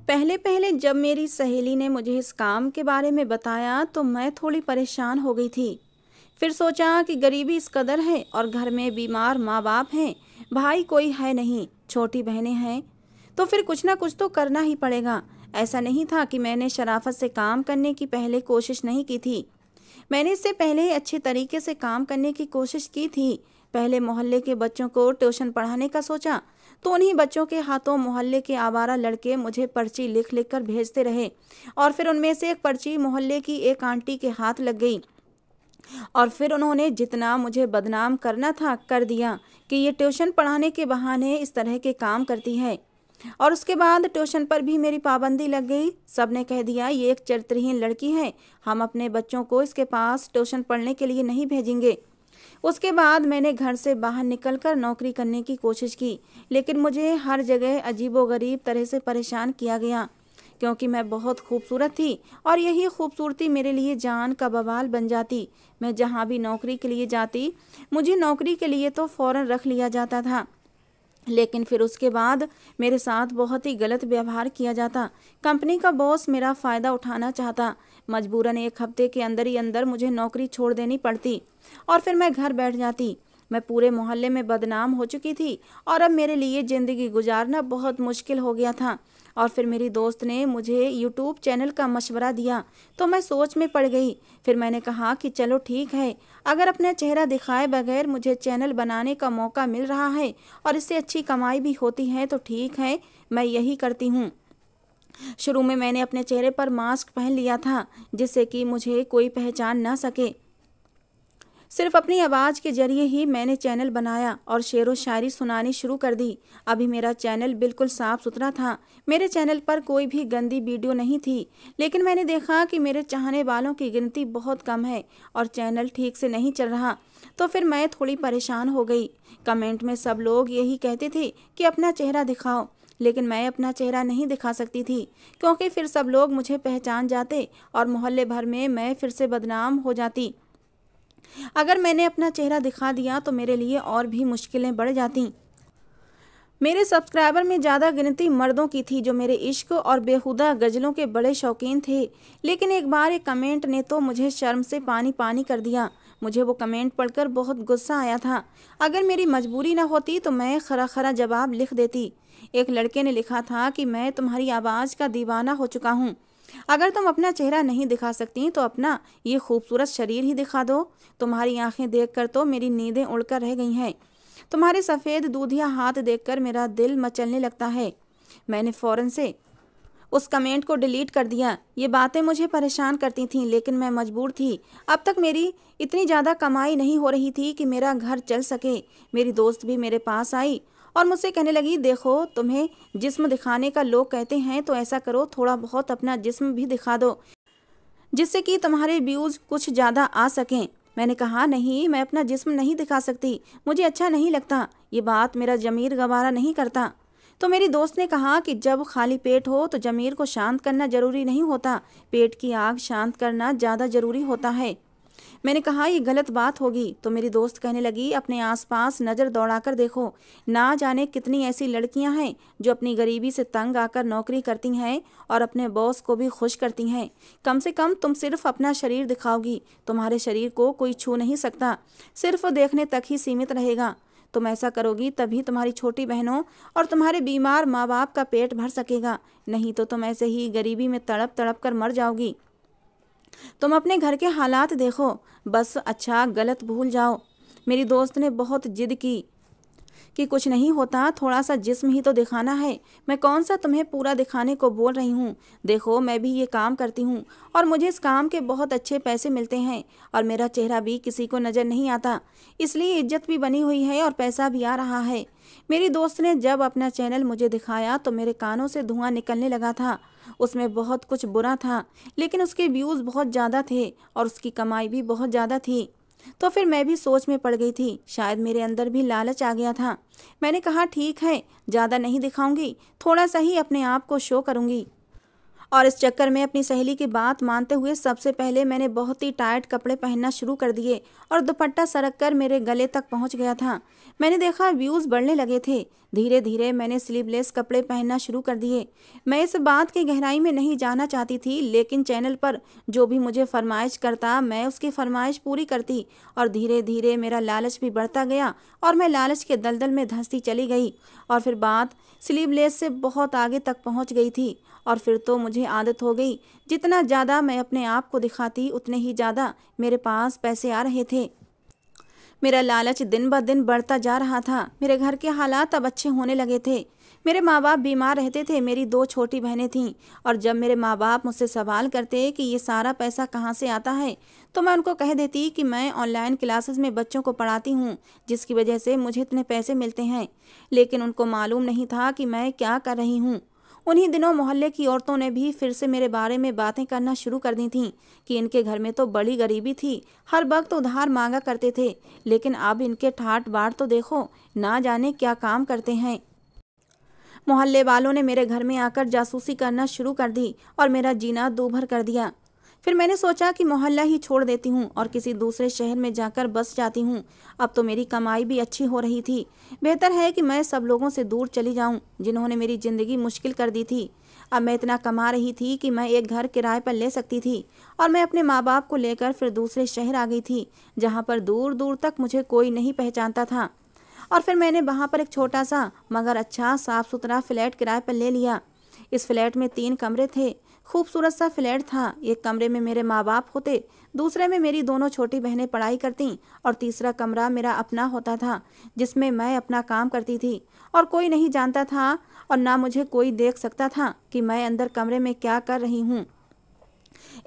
पहले पहले जब मेरी सहेली ने मुझे इस काम के बारे में बताया तो मैं थोड़ी परेशान हो गई थी। फिर सोचा कि गरीबी इस कदर है और घर में बीमार माँ बाप हैं, भाई कोई है नहीं, छोटी बहनें हैं, तो फिर कुछ ना कुछ तो करना ही पड़ेगा। ऐसा नहीं था कि मैंने शराफत से काम करने की पहले कोशिश नहीं की थी। मैंने इससे पहले अच्छे तरीके से काम करने की कोशिश की थी। पहले मोहल्ले के बच्चों को ट्यूशन पढ़ाने का सोचा, तो उन्हीं बच्चों के हाथों मोहल्ले के आवारा लड़के मुझे पर्ची लिख लिख कर भेजते रहे और फिर उनमें से एक पर्ची मोहल्ले की एक आंटी के हाथ लग गई और फिर उन्होंने जितना मुझे बदनाम करना था कर दिया कि ये ट्यूशन पढ़ाने के बहाने इस तरह के काम करती है। और उसके बाद ट्यूशन पर भी मेरी पाबंदी लग गई। सबने कह दिया ये एक चरित्रहीन लड़की है, हम अपने बच्चों को इसके पास ट्यूशन पढ़ने के लिए नहीं भेजेंगे। उसके बाद मैंने घर से बाहर निकलकर नौकरी करने की कोशिश की, लेकिन मुझे हर जगह अजीबोगरीब तरह से परेशान किया गया क्योंकि मैं बहुत खूबसूरत थी और यही खूबसूरती मेरे लिए जान का बवाल बन जाती। मैं जहाँ भी नौकरी के लिए जाती, मुझे नौकरी के लिए तो फ़ौरन रख लिया जाता था, लेकिन फिर उसके बाद मेरे साथ बहुत ही गलत व्यवहार किया जाता। कंपनी का बॉस मेरा फ़ायदा उठाना चाहता। मजबूरन एक हफ्ते के अंदर ही अंदर मुझे नौकरी छोड़ देनी पड़ती और फिर मैं घर बैठ जाती। मैं पूरे मोहल्ले में बदनाम हो चुकी थी और अब मेरे लिए ज़िंदगी गुजारना बहुत मुश्किल हो गया था। और फिर मेरी दोस्त ने मुझे यूट्यूब चैनल का मशवरा दिया तो मैं सोच में पड़ गई। फिर मैंने कहा कि चलो ठीक है, अगर अपना चेहरा दिखाए बगैर मुझे चैनल बनाने का मौका मिल रहा है और इससे अच्छी कमाई भी होती है तो ठीक है, मैं यही करती हूँ। शुरू में मैंने अपने चेहरे पर मास्क पहन लिया था जिससे कि मुझे कोई पहचान ना सके। सिर्फ अपनी आवाज़ के जरिए ही मैंने चैनल बनाया और शेरो शायरी सुनानी शुरू कर दी। अभी मेरा चैनल बिल्कुल साफ़ सुथरा था। मेरे चैनल पर कोई भी गंदी वीडियो नहीं थी, लेकिन मैंने देखा कि मेरे चाहने वालों की गिनती बहुत कम है और चैनल ठीक से नहीं चल रहा। तो फिर मैं थोड़ी परेशान हो गई। कमेंट में सब लोग यही कहते थे कि अपना चेहरा दिखाओ, लेकिन मैं अपना चेहरा नहीं दिखा सकती थी क्योंकि फिर सब लोग मुझे पहचान जाते और मोहल्ले भर में मैं फिर से बदनाम हो जाती। अगर मैंने अपना चेहरा दिखा दिया तो मेरे लिए और भी मुश्किलें बढ़ जाती। मेरे सब्सक्राइबर में ज़्यादा गिनती मर्दों की थी जो मेरे इश्क और बेहुदा गज़लों के बड़े शौकीन थे। लेकिन एक बार एक कमेंट ने तो मुझे शर्म से पानी पानी कर दिया। मुझे वो कमेंट पढ़कर बहुत गुस्सा आया था। अगर मेरी मजबूरी ना होती तो मैं खरा खरा जवाब लिख देती। एक लड़के ने लिखा था कि मैं तुम्हारी आवाज़ का दीवाना हो चुका हूँ। अगर तुम अपना चेहरा नहीं दिखा सकती तो अपना ये खूबसूरत शरीर ही दिखा दो। तुम्हारी आंखें देखकर तो मेरी नींदें उड़कर रह गई हैं। तुम्हारे सफ़ेद दूधिया हाथ देखकर मेरा दिल मचलने लगता है। मैंने फ़ौरन से उस कमेंट को डिलीट कर दिया। ये बातें मुझे परेशान करती थीं, लेकिन मैं मजबूर थी। अब तक मेरी इतनी ज़्यादा कमाई नहीं हो रही थी कि मेरा घर चल सके। मेरी दोस्त भी मेरे पास आई और मुझसे कहने लगी, देखो तुम्हें जिस्म दिखाने का लोग कहते हैं तो ऐसा करो, थोड़ा बहुत अपना जिस्म भी दिखा दो जिससे कि तुम्हारे व्यूज़ कुछ ज़्यादा आ सकें। मैंने कहा, नहीं, मैं अपना जिस्म नहीं दिखा सकती, मुझे अच्छा नहीं लगता, ये बात मेरा ज़मीर गवारा नहीं करता। तो मेरी दोस्त ने कहा कि जब खाली पेट हो तो ज़मीर को शांत करना ज़रूरी नहीं होता, पेट की आग शांत करना ज़्यादा ज़रूरी होता है। मैंने कहा, ये गलत बात होगी। तो मेरी दोस्त कहने लगी, अपने आसपास नज़र दौड़ाकर देखो, ना जाने कितनी ऐसी लड़कियां हैं जो अपनी गरीबी से तंग आकर नौकरी करती हैं और अपने बॉस को भी खुश करती हैं। कम से कम तुम सिर्फ अपना शरीर दिखाओगी, तुम्हारे शरीर को कोई छू नहीं सकता, सिर्फ देखने तक ही सीमित रहेगा। तुम ऐसा करोगी तभी तुम्हारी छोटी बहनों और तुम्हारे बीमार माँ बाप का पेट भर सकेगा, नहीं तो तुम ऐसे ही गरीबी में तड़प तड़प कर मर जाओगी। तुम अपने घर के हालात देखो, बस अच्छा गलत भूल जाओ। मेरी दोस्त ने बहुत जिद की कि कुछ नहीं होता, थोड़ा सा जिस्म ही तो दिखाना है। मैं कौन सा तुम्हें पूरा दिखाने को बोल रही हूँ। देखो, मैं भी ये काम करती हूँ और मुझे इस काम के बहुत अच्छे पैसे मिलते हैं और मेरा चेहरा भी किसी को नज़र नहीं आता, इसलिए इज्जत भी बनी हुई है और पैसा भी आ रहा है। मेरी दोस्त ने जब अपना चैनल मुझे दिखाया तो मेरे कानों से धुआं निकलने लगा था। उसमें बहुत कुछ बुरा था, लेकिन उसके व्यूज़ बहुत ज़्यादा थे और उसकी कमाई भी बहुत ज़्यादा थी। तो फिर मैं भी सोच में पड़ गई थी, शायद मेरे अंदर भी लालच आ गया था। मैंने कहा, ठीक है, ज़्यादा नहीं दिखाऊंगी, थोड़ा सा ही अपने आप को शो करूंगी और इस चक्कर में अपनी सहेली की बात मानते हुए सबसे पहले मैंने बहुत ही टाइट कपड़े पहनना शुरू कर दिए और दुपट्टा सरक कर मेरे गले तक पहुंच गया था। मैंने देखा व्यूज़ बढ़ने लगे थे। धीरे धीरे मैंने स्लीवलेस कपड़े पहनना शुरू कर दिए। मैं इस बात की गहराई में नहीं जाना चाहती थी, लेकिन चैनल पर जो भी मुझे फरमाइश करता मैं उसकी फरमाइश पूरी करती और धीरे धीरे मेरा लालच भी बढ़ता गया और मैं लालच के दलदल में धंसती चली गई। और फिर बात स्लीवलेस से बहुत आगे तक पहुंच गई थी और फिर तो मुझे आदत हो गई, जितना ज़्यादा मैं अपने आप को दिखाती उतने ही ज़्यादा मेरे पास पैसे आ रहे थे। मेरा लालच दिन ब दिन बढ़ता जा रहा था। मेरे घर के हालात अब अच्छे होने लगे थे। मेरे माँ बाप बीमार रहते थे, मेरी 2 छोटी बहनें थीं और जब मेरे माँ बाप मुझसे सवाल करते कि ये सारा पैसा कहाँ से आता है, तो मैं उनको कह देती कि मैं ऑनलाइन क्लासेस में बच्चों को पढ़ाती हूँ, जिसकी वजह से मुझे इतने पैसे मिलते हैं। लेकिन उनको मालूम नहीं था कि मैं क्या कर रही हूँ। उन्हीं दिनों मोहल्ले की औरतों ने भी फिर से मेरे बारे में बातें करना शुरू कर दी थीं कि इनके घर में तो बड़ी गरीबी थी, हर वक्त उधार मांगा करते थे, लेकिन अब इनके ठाट बाट तो देखो, ना जाने क्या काम करते हैं। मोहल्ले वालों ने मेरे घर में आकर जासूसी करना शुरू कर दी और मेरा जीना दूभर कर दिया। फिर मैंने सोचा कि मोहल्ला ही छोड़ देती हूँ और किसी दूसरे शहर में जाकर बस जाती हूँ। अब तो मेरी कमाई भी अच्छी हो रही थी। बेहतर है कि मैं सब लोगों से दूर चली जाऊँ जिन्होंने मेरी ज़िंदगी मुश्किल कर दी थी। अब मैं इतना कमा रही थी कि मैं एक घर किराए पर ले सकती थी और मैं अपने माँ बाप को लेकर फिर दूसरे शहर आ गई थी, जहाँ पर दूर दूर तक मुझे कोई नहीं पहचानता था। और फिर मैंने वहाँ पर एक छोटा सा मगर अच्छा साफ़ सुथरा फ्लैट किराए पर ले लिया। इस फ्लैट में 3 कमरे थे। खूबसूरत सा फ्लैट था। एक कमरे में मेरे माँ बाप होते, दूसरे में मेरी दोनों छोटी बहनें पढ़ाई करतीं और तीसरा कमरा मेरा अपना होता था, जिसमें मैं अपना काम करती थी और कोई नहीं जानता था और ना मुझे कोई देख सकता था कि मैं अंदर कमरे में क्या कर रही हूँ।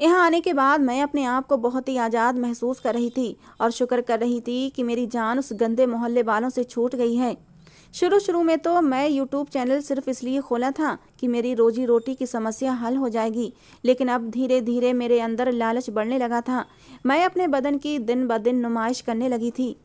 यहाँ आने के बाद मैं अपने आप को बहुत ही आज़ाद महसूस कर रही थी और शुक्र कर रही थी कि मेरी जान उस गंदे मोहल्ले वालों से छूट गई है। शुरू शुरू में तो मैं यूट्यूब चैनल सिर्फ इसलिए खोला था कि मेरी रोजी रोटी की समस्या हल हो जाएगी, लेकिन अब धीरे धीरे मेरे अंदर लालच बढ़ने लगा था। मैं अपने बदन की दिन ब दिन नुमाइश करने लगी थी।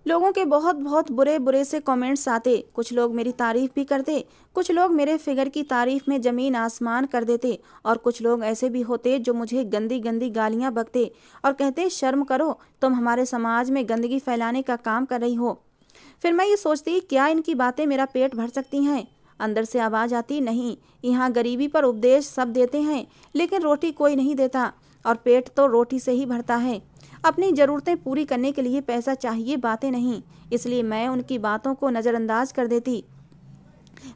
लोगों के बहुत बहुत बुरे बुरे से कमेंट्स आते। कुछ लोग मेरी तारीफ़ भी करते, कुछ लोग मेरे फिगर की तारीफ़ में ज़मीन आसमान कर देते और कुछ लोग ऐसे भी होते जो मुझे गंदी गंदी गालियाँ बकते और कहते, शर्म करो, तुम हमारे समाज में गंदगी फैलाने का काम कर रही हो। फिर मैं ये सोचती, क्या इनकी बातें मेरा पेट भर सकती हैं? अंदर से आवाज़ आती, नहीं, यहाँ गरीबी पर उपदेश सब देते हैं, लेकिन रोटी कोई नहीं देता और पेट तो रोटी से ही भरता है। अपनी ज़रूरतें पूरी करने के लिए पैसा चाहिए, बातें नहीं। इसलिए मैं उनकी बातों को नज़रअंदाज कर देती।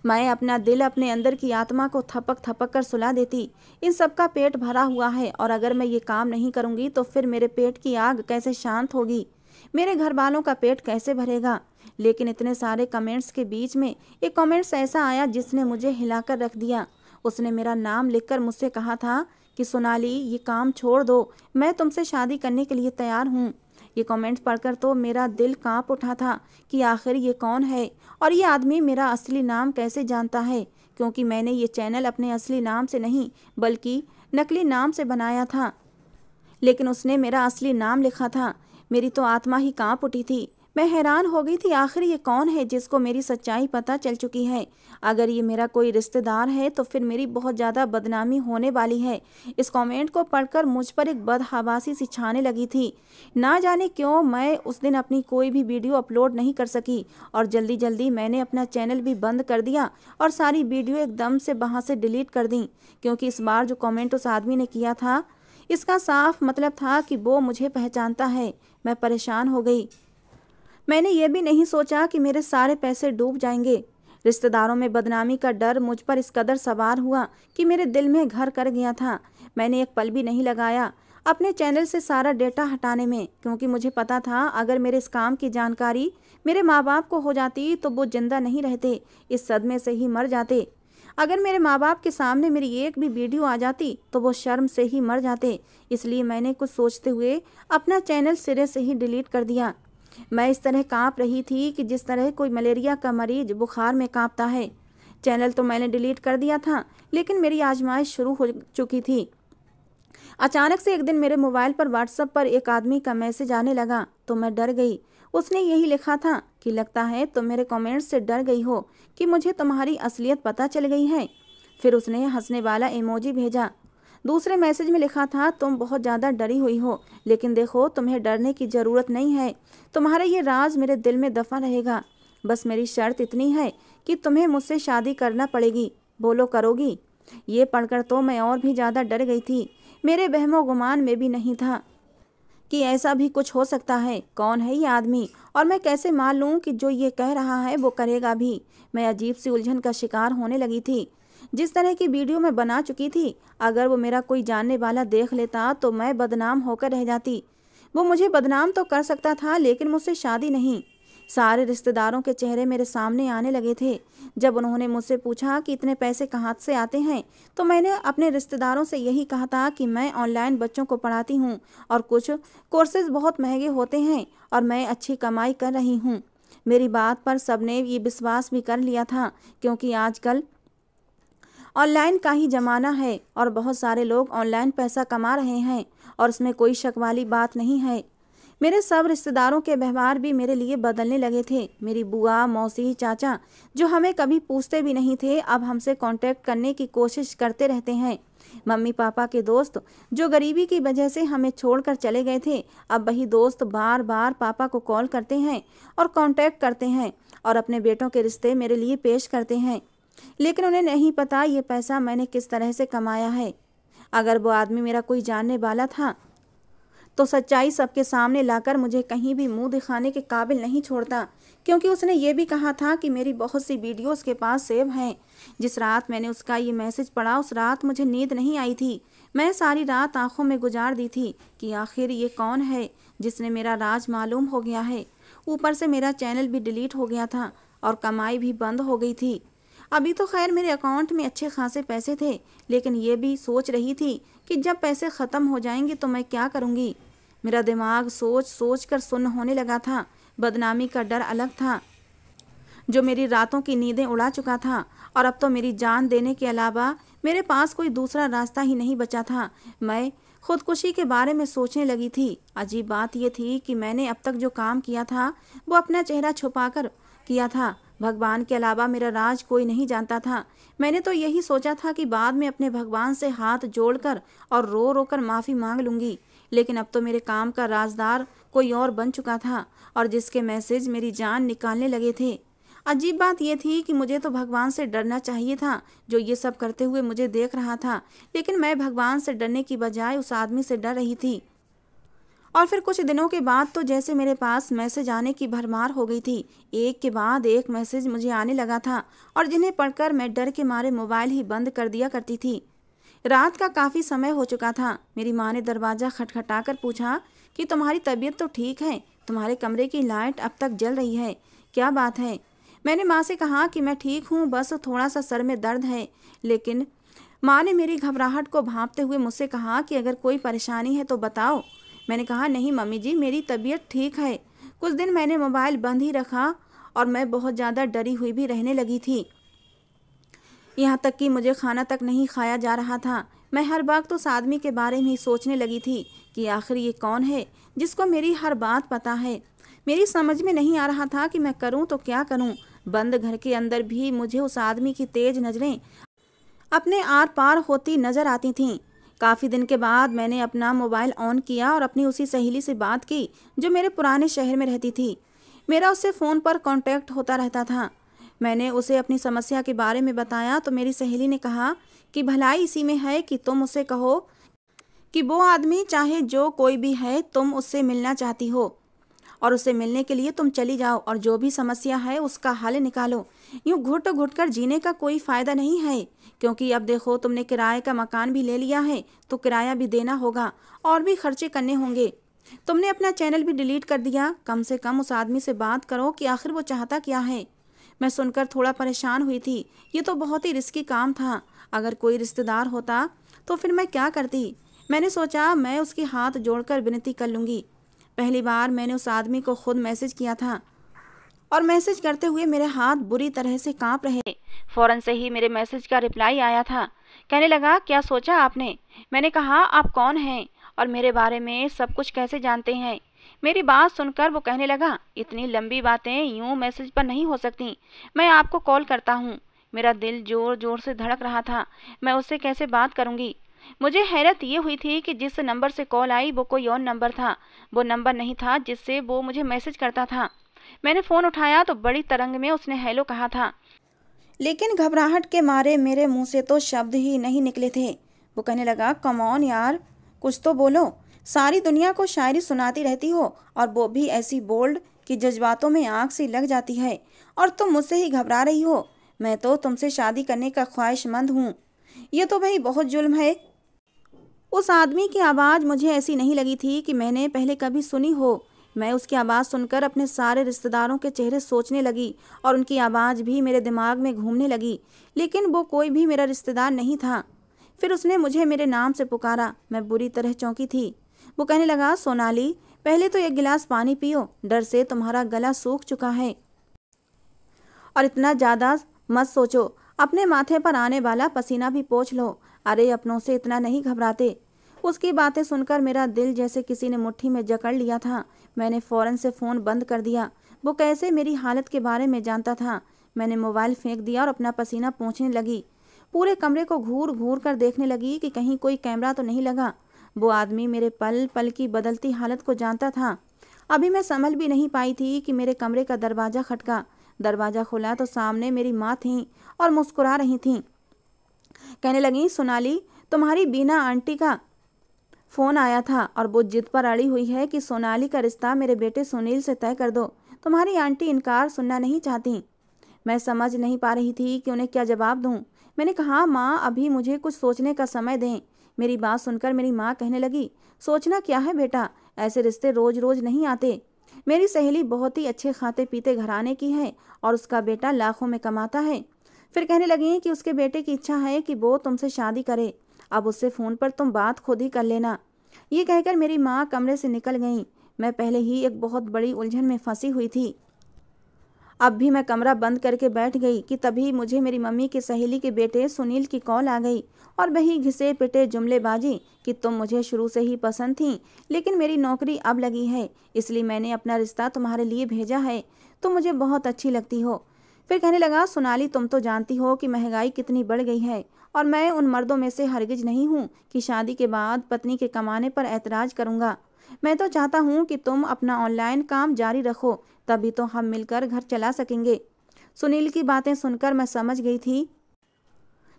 मैं अपना दिल अपने अंदर की आत्मा को थपक थपक कर सुला देती। इन सब का पेट भरा हुआ है और अगर मैं ये काम नहीं करूँगी तो फिर मेरे पेट की आग कैसे शांत होगी, मेरे घर वालों का पेट कैसे भरेगा। लेकिन इतने सारे कमेंट्स के बीच में एक कमेंट्स ऐसा आया जिसने मुझे हिलाकर रख दिया। उसने मेरा नाम लिखकर मुझसे कहा था कि सोनाली, ये काम छोड़ दो, मैं तुमसे शादी करने के लिए तैयार हूँ। ये कमेंट्स पढ़कर तो मेरा दिल कांप उठा था कि आखिर ये कौन है और ये आदमी मेरा असली नाम कैसे जानता है, क्योंकि मैंने ये चैनल अपने असली नाम से नहीं बल्कि नकली नाम से बनाया था। लेकिन उसने मेरा असली नाम लिखा था। मेरी तो आत्मा ही कांप उठी थी। मैं हैरान हो गई थी, आखिर ये कौन है जिसको मेरी सच्चाई पता चल चुकी है। अगर ये मेरा कोई रिश्तेदार है तो फिर मेरी बहुत ज़्यादा बदनामी होने वाली है। इस कमेंट को पढ़कर मुझ पर एक बदहवासी सी छाने लगी थी। ना जाने क्यों मैं उस दिन अपनी कोई भी वीडियो अपलोड नहीं कर सकी और जल्दी जल्दी मैंने अपना चैनल भी बंद कर दिया और सारी वीडियो एकदम से वहाँ से डिलीट कर दी, क्योंकि इस बार जो कमेंट उस आदमी ने किया था इसका साफ मतलब था कि वो मुझे पहचानता है। मैं परेशान हो गई। मैंने ये भी नहीं सोचा कि मेरे सारे पैसे डूब जाएंगे। रिश्तेदारों में बदनामी का डर मुझ पर इस कदर सवार हुआ कि मेरे दिल में घर कर गया था। मैंने एक पल भी नहीं लगाया अपने चैनल से सारा डेटा हटाने में, क्योंकि मुझे पता था अगर मेरे इस काम की जानकारी मेरे माँ बाप को हो जाती तो वो जिंदा नहीं रहते, इस सदमे से ही मर जाते। अगर मेरे माँ बाप के सामने मेरी एक भी वीडियो आ जाती तो वो शर्म से ही मर जाते। इसलिए मैंने कुछ सोचते हुए अपना चैनल सिरे से ही डिलीट कर दिया। मैं इस तरह कांप रही थी कि जिस तरह कोई मलेरिया का मरीज बुखार में कांपता है। चैनल तो मैंने डिलीट कर दिया था, लेकिन मेरी आजमाइश शुरू हो चुकी थी। अचानक से एक दिन मेरे मोबाइल पर व्हाट्सएप पर एक आदमी का मैसेज आने लगा तो मैं डर गई। उसने यही लिखा था कि लगता है तुम मेरे कमेंट्स से डर गई हो कि मुझे तुम्हारी असलियत पता चल गई है। फिर उसने हंसने वाला इमोजी भेजा। दूसरे मैसेज में लिखा था, तुम बहुत ज़्यादा डरी हुई हो, लेकिन देखो तुम्हें डरने की ज़रूरत नहीं है। तुम्हारा ये राज मेरे दिल में दफा रहेगा। बस मेरी शर्त इतनी है कि तुम्हें मुझसे शादी करना पड़ेगी। बोलो करोगी? ये पढ़कर तो मैं और भी ज़्यादा डर गई थी। मेरे वहमो गुमान में भी नहीं था कि ऐसा भी कुछ हो सकता है। कौन है ये आदमी और मैं कैसे मान लूँ कि जो ये कह रहा है वो करेगा भी। मैं अजीब सी उलझन का शिकार होने लगी थी। जिस तरह की वीडियो मैं बना चुकी थी, अगर वो मेरा कोई जानने वाला देख लेता तो मैं बदनाम होकर रह जाती। वो मुझे बदनाम तो कर सकता था, लेकिन मुझसे शादी नहीं। सारे रिश्तेदारों के चेहरे मेरे सामने आने लगे थे। जब उन्होंने मुझसे पूछा कि इतने पैसे कहाँ से आते हैं, तो मैंने अपने रिश्तेदारों से यही कहा था कि मैं ऑनलाइन बच्चों को पढ़ाती हूँ और कुछ कोर्सेज बहुत महंगे होते हैं और मैं अच्छी कमाई कर रही हूँ। मेरी बात पर सबने ये विश्वास भी कर लिया था, क्योंकि आजकल ऑनलाइन का ही ज़माना है और बहुत सारे लोग ऑनलाइन पैसा कमा रहे हैं और इसमें कोई शक वाली बात नहीं है। मेरे सब रिश्तेदारों के व्यवहार भी मेरे लिए बदलने लगे थे। मेरी बुआ, मौसी, चाचा, जो हमें कभी पूछते भी नहीं थे, अब हमसे कांटेक्ट करने की कोशिश करते रहते हैं। मम्मी पापा के दोस्त, जो गरीबी की वजह से हमें छोड़कर चले गए थे, अब वही दोस्त बार बार पापा को कॉल करते हैं और कांटेक्ट करते हैं और अपने बेटों के रिश्ते मेरे लिए पेश करते हैं। लेकिन उन्हें नहीं पता ये पैसा मैंने किस तरह से कमाया है। अगर वो आदमी मेरा कोई जानने वाला था तो सच्चाई सबके सामने लाकर मुझे कहीं भी मुंह दिखाने के काबिल नहीं छोड़ता, क्योंकि उसने ये भी कहा था कि मेरी बहुत सी वीडियो उसके पास सेव हैं। जिस रात मैंने उसका ये मैसेज पढ़ा, उस रात मुझे नींद नहीं आई थी। मैं सारी रात आंखों में गुजार दी थी कि आखिर ये कौन है जिसने मेरा राज मालूम हो गया है। ऊपर से मेरा चैनल भी डिलीट हो गया था और कमाई भी बंद हो गई थी। अभी तो खैर मेरे अकाउंट में अच्छे खासे पैसे थे, लेकिन ये भी सोच रही थी कि जब पैसे ख़त्म हो जाएंगे तो मैं क्या करूँगी। मेरा दिमाग सोच सोच कर सुन्न होने लगा था। बदनामी का डर अलग था जो मेरी रातों की नींदें उड़ा चुका था, और अब तो मेरी जान देने के अलावा मेरे पास कोई दूसरा रास्ता ही नहीं बचा था। मैं खुदकुशी के बारे में सोचने लगी थी। अजीब बात यह थी कि मैंने अब तक जो काम किया था वो अपना चेहरा छुपाकर किया था। भगवान के अलावा मेरा राज कोई नहीं जानता था। मैंने तो यही सोचा था कि बाद में अपने भगवान से हाथ जोड़कर और रो रो कर माफ़ी मांग लूँगी, लेकिन अब तो मेरे काम का राजदार कोई और बन चुका था और जिसके मैसेज मेरी जान निकालने लगे थे। अजीब बात यह थी कि मुझे तो भगवान से डरना चाहिए था जो ये सब करते हुए मुझे देख रहा था, लेकिन मैं भगवान से डरने की बजाय उस आदमी से डर रही थी। और फिर कुछ दिनों के बाद तो जैसे मेरे पास मैसेज आने की भरमार हो गई थी। एक के बाद एक मैसेज मुझे आने लगा था और जिन्हें पढ़कर मैं डर के मारे मोबाइल ही बंद कर दिया करती थी। रात का काफ़ी समय हो चुका था। मेरी माँ ने दरवाज़ा खटखटाकर पूछा कि तुम्हारी तबीयत तो ठीक है, तुम्हारे कमरे की लाइट अब तक जल रही है, क्या बात है। मैंने माँ से कहा कि मैं ठीक हूँ, बस थोड़ा सा सर में दर्द है। लेकिन माँ ने मेरी घबराहट को भांपते हुए मुझसे कहा कि अगर कोई परेशानी है तो बताओ। मैंने कहा, नहीं मम्मी जी, मेरी तबीयत ठीक है। कुछ दिन मैंने मोबाइल बंद ही रखा और मैं बहुत ज़्यादा डरी हुई भी रहने लगी थी। यहाँ तक कि मुझे खाना तक नहीं खाया जा रहा था। मैं हर वक्त उस आदमी के बारे में ही सोचने लगी थी कि आखिर ये कौन है जिसको मेरी हर बात पता है। मेरी समझ में नहीं आ रहा था कि मैं करूँ तो क्या करूँ। बंद घर के अंदर भी मुझे उस आदमी की तेज नज़रें अपने आर पार होती नज़र आती थीं। काफ़ी दिन के बाद मैंने अपना मोबाइल ऑन किया और अपनी उसी सहेली से बात की जो मेरे पुराने शहर में रहती थी। मेरा उससे फ़ोन पर कांटेक्ट होता रहता था। मैंने उसे अपनी समस्या के बारे में बताया तो मेरी सहेली ने कहा कि भलाई इसी में है कि तुम उसे कहो कि वो आदमी चाहे जो कोई भी है, तुम उससे मिलना चाहती हो और उससे मिलने के लिए तुम चली जाओ और जो भी समस्या है उसका हल निकालो। यूँ घुट घुट कर जीने का कोई फ़ायदा नहीं है, क्योंकि अब देखो तुमने किराए का मकान भी ले लिया है तो किराया भी देना होगा और भी खर्चे करने होंगे। तुमने अपना चैनल भी डिलीट कर दिया, कम से कम उस आदमी से बात करो कि आखिर वो चाहता क्या है। मैं सुनकर थोड़ा परेशान हुई थी। ये तो बहुत ही रिस्की काम था। अगर कोई रिश्तेदार होता तो फिर मैं क्या करती। मैंने सोचा मैं उसके हाथ जोड़कर विनती कर लूँगी। पहली बार मैंने उस आदमी को खुद मैसेज किया था और मैसेज करते हुए मेरे हाथ बुरी तरह से कांप रहे। फ़ौरन से ही मेरे मैसेज का रिप्लाई आया था। कहने लगा, क्या सोचा आपने। मैंने कहा, आप कौन हैं और मेरे बारे में सब कुछ कैसे जानते हैं। मेरी बात सुनकर वो कहने लगा, इतनी लंबी बातें यूं मैसेज पर नहीं हो सकती। मैं आपको कॉल करता हूँ। मेरा दिल जोर जोर से धड़क रहा था। मैं उससे कैसे बात करूंगी? मुझे हैरत ये हुई थी कि जिस नंबर से कॉल आई वो कोई और नंबर था। वो नंबर नहीं था जिससे वो मुझे मैसेज करता था। मैंने फ़ोन उठाया तो बड़ी तरंग में उसने हेलो कहा था, लेकिन घबराहट के मारे मेरे मुंह से तो शब्द ही नहीं निकले थे। वो कहने लगा, कम ऑन यार, कुछ तो बोलो। सारी दुनिया को शायरी सुनाती रहती हो और वो भी ऐसी बोल्ड कि जज्बातों में आग सी लग जाती है, और तुम मुझसे ही घबरा रही हो। मैं तो तुमसे शादी करने का ख्वाहिशमंद हूँ। ये तो भाई बहुत जुल्म है। उस आदमी की आवाज़ मुझे ऐसी नहीं लगी थी कि मैंने पहले कभी सुनी हो। मैं उसकी आवाज़ सुनकर अपने सारे रिश्तेदारों के चेहरे सोचने लगी और उनकी आवाज़ भी मेरे दिमाग में घूमने लगी, लेकिन वो कोई भी मेरा रिश्तेदार नहीं था। फिर उसने मुझे मेरे नाम से पुकारा। मैं बुरी तरह चौंकी थी। वो कहने लगा, सोनाली, पहले तो एक गिलास पानी पियो, डर से तुम्हारा गला सूख चुका है। और इतना ज़्यादा मत सोचो, अपने माथे पर आने वाला पसीना भी पोंछ लो। अरे अपनों से इतना नहीं घबराते। उसकी बातें सुनकर मेरा दिल जैसे किसी ने मुट्ठी में जकड़ लिया था। मैंने फ़ौरन से फ़ोन बंद कर दिया। वो कैसे मेरी हालत के बारे में जानता था? मैंने मोबाइल फेंक दिया और अपना पसीना पोंछने लगी। पूरे कमरे को घूर घूर कर देखने लगी कि कहीं कोई कैमरा तो नहीं लगा। वो आदमी मेरे पल पल की बदलती हालत को जानता था। अभी मैं संभल भी नहीं पाई थी कि मेरे कमरे का दरवाज़ा खटका। दरवाज़ा खुला तो सामने मेरी माँ थीं और मुस्कुरा रही थीं। कहने लगी, सोनाली, तुम्हारी बीना आंटी का फ़ोन आया था और वो जिद पर अड़ी हुई है कि सोनाली का रिश्ता मेरे बेटे सुनील से तय कर दो। तुम्हारी आंटी इनकार सुनना नहीं चाहती। मैं समझ नहीं पा रही थी कि उन्हें क्या जवाब दूं। मैंने कहा, माँ, अभी मुझे कुछ सोचने का समय दें। मेरी बात सुनकर मेरी माँ कहने लगी, सोचना क्या है बेटा, ऐसे रिश्ते रोज रोज नहीं आते। मेरी सहेली बहुत ही अच्छे खाते पीते घराने की है और उसका बेटा लाखों में कमाता है। फिर कहने लगी कि उसके बेटे की इच्छा है कि वो तुमसे शादी करे। अब उससे फ़ोन पर तुम बात खुद ही कर लेना। ये कहकर मेरी माँ कमरे से निकल गई। मैं पहले ही एक बहुत बड़ी उलझन में फंसी हुई थी। अब भी मैं कमरा बंद करके बैठ गई कि तभी मुझे मेरी मम्मी की सहेली के बेटे सुनील की कॉल आ गई और वही घिसे पिटे जुमलेबाजी कि तुम मुझे शुरू से ही पसंद थी, लेकिन मेरी नौकरी अब लगी है, इसलिए मैंने अपना रिश्ता तुम्हारे लिए भेजा है। तुम मुझे बहुत अच्छी लगती हो। फिर कहने लगा, सोनाली, तुम तो जानती हो कि महंगाई कितनी बढ़ गई है और मैं उन मर्दों में से हरगिज नहीं हूँ कि शादी के बाद पत्नी के कमाने पर ऐतराज़ करूँगा। मैं तो चाहता हूँ कि तुम अपना ऑनलाइन काम जारी रखो, तभी तो हम मिलकर घर चला सकेंगे। सुनील की बातें सुनकर मैं समझ गई थी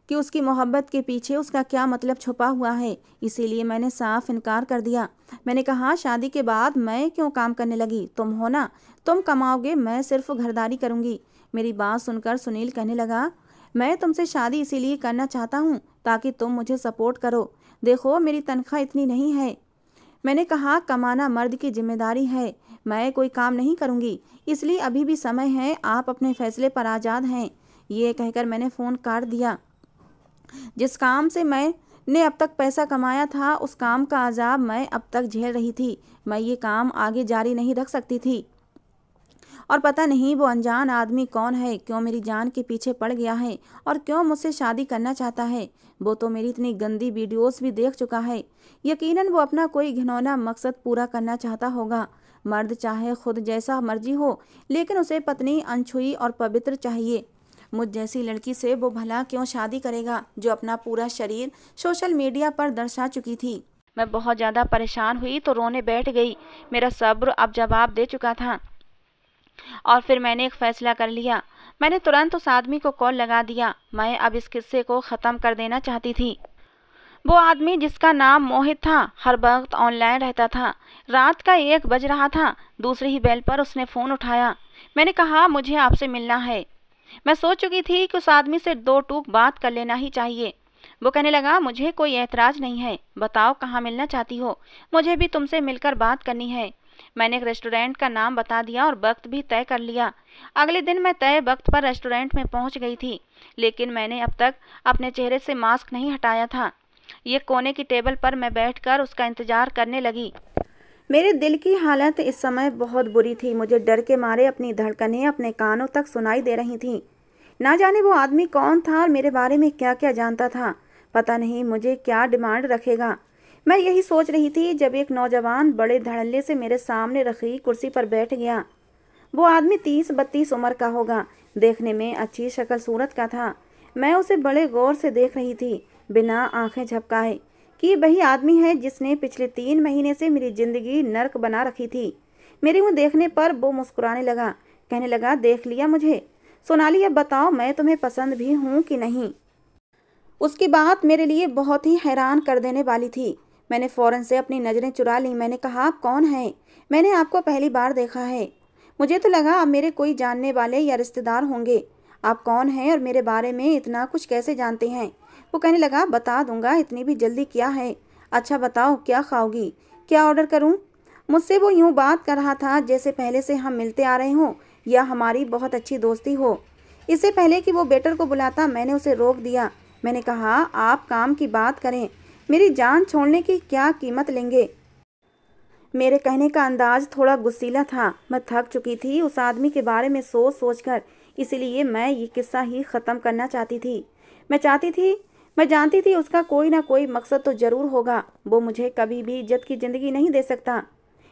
कि उसकी मोहब्बत के पीछे उसका क्या मतलब छुपा हुआ है, इसीलिए मैंने साफ इनकार कर दिया। मैंने कहा, शादी के बाद मैं क्यों काम करने लगी? तुम हो ना, तुम कमाओगे, मैं सिर्फ घरदारी करूँगी। मेरी बात सुनकर सुनील कहने लगा, मैं तुमसे शादी इसीलिए करना चाहता हूँ ताकि तुम मुझे सपोर्ट करो। देखो, मेरी तनख्वाह इतनी नहीं है। मैंने कहा, कमाना मर्द की जिम्मेदारी है, मैं कोई काम नहीं करूँगी, इसलिए अभी भी समय है, आप अपने फैसले पर आज़ाद हैं। ये कहकर मैंने फ़ोन काट दिया। जिस काम से मैंने अब तक पैसा कमाया था, उस काम का अजाब मैं अब तक झेल रही थी। मैं ये काम आगे जारी नहीं रख सकती थी। और पता नहीं वो अनजान आदमी कौन है, क्यों मेरी जान के पीछे पड़ गया है और क्यों मुझसे शादी करना चाहता है। वो तो मेरी इतनी गंदी वीडियोस भी देख चुका है। यकीनन वो अपना कोई घिनौना मकसद पूरा करना चाहता होगा। मर्द चाहे खुद जैसा मर्जी हो, लेकिन उसे पत्नी अनछुई और पवित्र चाहिए। मुझ जैसी लड़की से वो भला क्यों शादी करेगा जो अपना पूरा शरीर सोशल मीडिया पर दर्शा चुकी थी। मैं बहुत ज़्यादा परेशान हुई तो रोने बैठ गई। मेरा सब्र अब जवाब दे चुका था और फिर मैंने एक फ़ैसला कर लिया। मैंने तुरंत उस आदमी को कॉल लगा दिया। मैं अब इस किस्से को ख़त्म कर देना चाहती थी। वो आदमी जिसका नाम मोहित था, हर वक्त ऑनलाइन रहता था। रात का 1 बज रहा था। दूसरी ही बेल पर उसने फ़ोन उठाया। मैंने कहा, मुझे आपसे मिलना है। मैं सोच चुकी थी कि उस आदमी से 2 टूक बात कर लेना ही चाहिए। वो कहने लगा, मुझे कोई ऐतराज़ नहीं है, बताओ कहाँ मिलना चाहती हो, मुझे भी तुमसे मिलकर बात करनी है। मैंने एक रेस्टोरेंट का नाम बता दिया और वक्त भी तय कर लिया। अगले दिन मैं तय वक्त पर रेस्टोरेंट में पहुंच गई थी, लेकिन मैंने अब तक अपने चेहरे से मास्क नहीं हटाया था। ये कोने की टेबल पर मैं बैठकर उसका इंतजार करने लगी। मेरे दिल की हालत इस समय बहुत बुरी थी। मुझे डर के मारे अपनी धड़कनें अपने कानों तक सुनाई दे रही थीं। ना जाने वो आदमी कौन था और मेरे बारे में क्या क्या जानता था। पता नहीं मुझे क्या डिमांड रखेगा। मैं यही सोच रही थी जब एक नौजवान बड़े धड़ल्ले से मेरे सामने रखी कुर्सी पर बैठ गया। वो आदमी 30-32 उम्र का होगा, देखने में अच्छी शक्ल सूरत का था। मैं उसे बड़े गौर से देख रही थी, बिना आंखें झपकाए, कि ये वही आदमी है जिसने पिछले 3 महीने से मेरी जिंदगी नर्क बना रखी थी। मेरे मुंह देखने पर वो मुस्कुराने लगा, कहने लगा, देख लिया मुझे। सोनाली, अब बताओ मैं तुम्हें पसंद भी हूँ कि नहीं। उसकी बात मेरे लिए बहुत ही हैरान कर देने वाली थी। मैंने फौरन से अपनी नज़रें चुरा ली। मैंने कहा, आप कौन हैं? मैंने आपको पहली बार देखा है। मुझे तो लगा आप मेरे कोई जानने वाले या रिश्तेदार होंगे। आप कौन हैं और मेरे बारे में इतना कुछ कैसे जानते हैं? वो कहने लगा, बता दूंगा, इतनी भी जल्दी क्या है। अच्छा बताओ, क्या खाओगी? क्या ऑर्डर करूं? मुझसे वो यूं बात कर रहा था जैसे पहले से हम मिलते आ रहे हों या हमारी बहुत अच्छी दोस्ती हो। इससे पहले कि वो वेटर को बुलाता, मैंने उसे रोक दिया। मैंने कहा, आप काम की बात करें, मेरी जान छोड़ने की क्या कीमत लेंगे? मेरे कहने का अंदाज थोड़ा गुस्सीला था। मैं थक चुकी थी उस आदमी के बारे में सोच सोच कर, इसीलिए मैं ये किस्सा ही ख़त्म करना चाहती थी। मैं जानती थी उसका कोई ना कोई मकसद तो ज़रूर होगा। वो मुझे कभी भी इज्जत की ज़िंदगी नहीं दे सकता।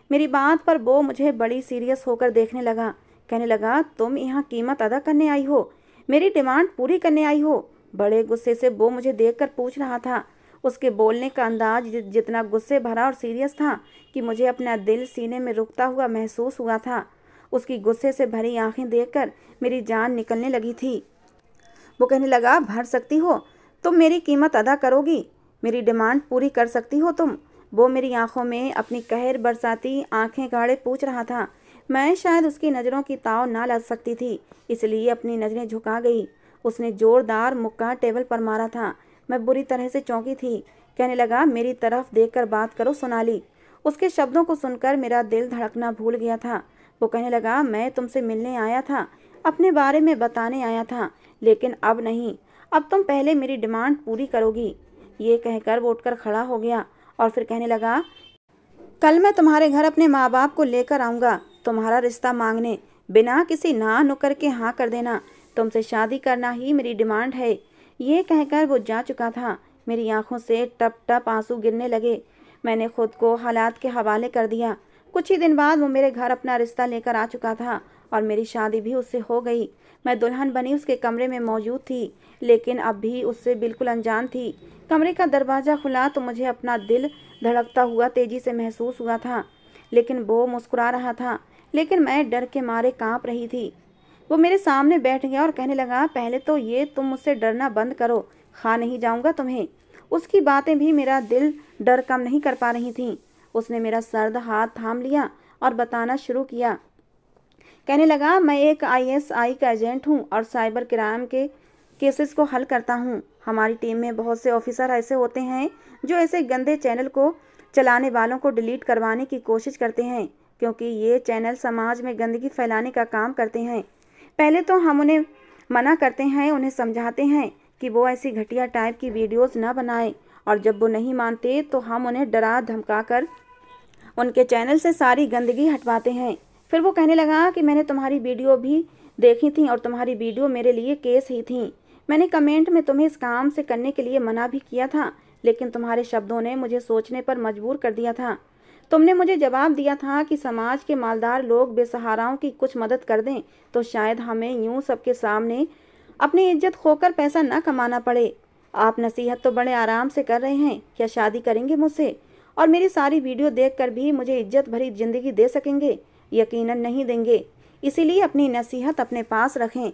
मेरी बात पर वो मुझे बड़ी सीरियस होकर देखने लगा। कहने लगा, तुम यहाँ कीमत अदा करने आई हो, मेरी डिमांड पूरी करने आई हो? बड़े गुस्से से वो मुझे देखकर पूछ रहा था। उसके बोलने का अंदाज जितना गुस्से भरा और सीरियस था कि मुझे अपना दिल सीने में रुकता हुआ महसूस हुआ था। उसकी गुस्से से भरी आंखें देखकर मेरी जान निकलने लगी थी। वो कहने लगा, भर सकती हो तुम, मेरी कीमत अदा करोगी, मेरी डिमांड पूरी कर सकती हो तुम? वो मेरी आंखों में अपनी कहर बरसाती आंखें गाड़े पूछ रहा था। मैं शायद उसकी नज़रों की ताव ना लग सकती थी, इसलिए अपनी नज़रें झुका गई। उसने जोरदार मुक्का टेबल पर मारा था। मैं बुरी तरह से चौंकी थी। कहने लगा, मेरी तरफ देखकर बात करो सोनाली। उसके शब्दों को सुनकर मेरा दिल धड़कना भूल गया था। वो कहने लगा, मैं तुमसे मिलने आया था, अपने बारे में बताने आया था, लेकिन अब नहीं। अब तुम पहले मेरी डिमांड पूरी करोगी। ये कहकर वो उठकर खड़ा हो गया और फिर कहने लगा, कल मैं तुम्हारे घर अपने माँ बाप को लेकर आऊँगा तुम्हारा रिश्ता मांगने। बिना किसी ना नुकर के हाँ कर देना। तुमसे शादी करना ही मेरी डिमांड है। ये कहकर वो जा चुका था। मेरी आंखों से टप टप आंसू गिरने लगे। मैंने खुद को हालात के हवाले कर दिया। कुछ ही दिन बाद वो मेरे घर अपना रिश्ता लेकर आ चुका था और मेरी शादी भी उससे हो गई। मैं दुल्हन बनी उसके कमरे में मौजूद थी, लेकिन अब भी उससे बिल्कुल अनजान थी। कमरे का दरवाज़ा खुला तो मुझे अपना दिल धड़कता हुआ तेज़ी से महसूस हुआ था। लेकिन वो मुस्कुरा रहा था, लेकिन मैं डर के मारे काँप रही थी। वो मेरे सामने बैठ गया और कहने लगा, पहले तो ये तुम मुझसे डरना बंद करो, खा नहीं जाऊंगा तुम्हें। उसकी बातें भी मेरा दिल डर कम नहीं कर पा रही थीं। उसने मेरा सर्द हाथ थाम लिया और बताना शुरू किया। कहने लगा, मैं एक ISI का एजेंट हूँ और साइबर क्राइम के केसेस को हल करता हूँ। हमारी टीम में बहुत से ऑफिसर ऐसे होते हैं जो ऐसे गंदे चैनल को चलाने वालों को डिलीट करवाने की कोशिश करते हैं, क्योंकि ये चैनल समाज में गंदगी फैलाने का काम करते हैं। पहले तो हम उन्हें मना करते हैं, उन्हें समझाते हैं कि वो ऐसी घटिया टाइप की वीडियोस ना बनाएं, और जब वो नहीं मानते तो हम उन्हें डरा धमका कर उनके चैनल से सारी गंदगी हटवाते हैं। फिर वो कहने लगा कि मैंने तुम्हारी वीडियो भी देखी थी और तुम्हारी वीडियो मेरे लिए केस ही थी। मैंने कमेंट में तुम्हें इस काम से करने के लिए मना भी किया था, लेकिन तुम्हारे शब्दों ने मुझे सोचने पर मजबूर कर दिया था। तुमने मुझे जवाब दिया था कि समाज के मालदार लोग बेसहाराओं की कुछ मदद कर दें तो शायद हमें यूं सबके सामने अपनी इज्जत खोकर पैसा न कमाना पड़े। आप नसीहत तो बड़े आराम से कर रहे हैं, क्या शादी करेंगे मुझसे और मेरी सारी वीडियो देखकर भी मुझे इज्जत भरी जिंदगी दे सकेंगे? यकीनन नहीं देंगे। इसीलिए अपनी नसीहत अपने पास रखें,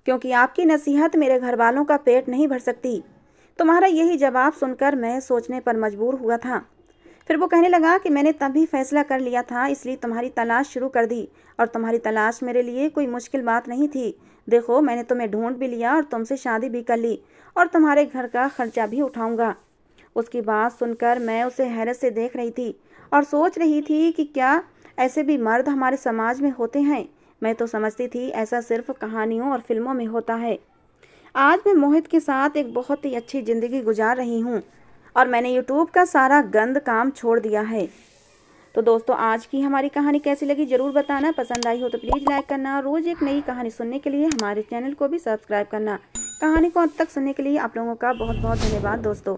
क्योंकि आपकी नसीहत मेरे घर वालों का पेट नहीं भर सकती। तुम्हारा यही जवाब सुनकर मैं सोचने पर मजबूर हुआ था। फिर वो कहने लगा कि मैंने तभी फैसला कर लिया था, इसलिए तुम्हारी तलाश शुरू कर दी, और तुम्हारी तलाश मेरे लिए कोई मुश्किल बात नहीं थी। देखो, मैंने तुम्हें ढूंढ भी लिया और तुमसे शादी भी कर ली, और तुम्हारे घर का खर्चा भी उठाऊंगा। उसकी बात सुनकर मैं उसे हैरत से देख रही थी और सोच रही थी कि क्या ऐसे भी मर्द हमारे समाज में होते हैं। मैं तो समझती थी ऐसा सिर्फ कहानियों और फिल्मों में होता है। आज मैं मोहित के साथ एक बहुत ही अच्छी ज़िंदगी गुजार रही हूँ और मैंने यूट्यूब का सारा गंद काम छोड़ दिया है। तो दोस्तों, आज की हमारी कहानी कैसी लगी ज़रूर बताना। पसंद आई हो तो प्लीज़ लाइक करना। रोज़ एक नई कहानी सुनने के लिए हमारे चैनल को भी सब्सक्राइब करना। कहानी को अंत तक सुनने के लिए आप लोगों का बहुत बहुत धन्यवाद दोस्तों।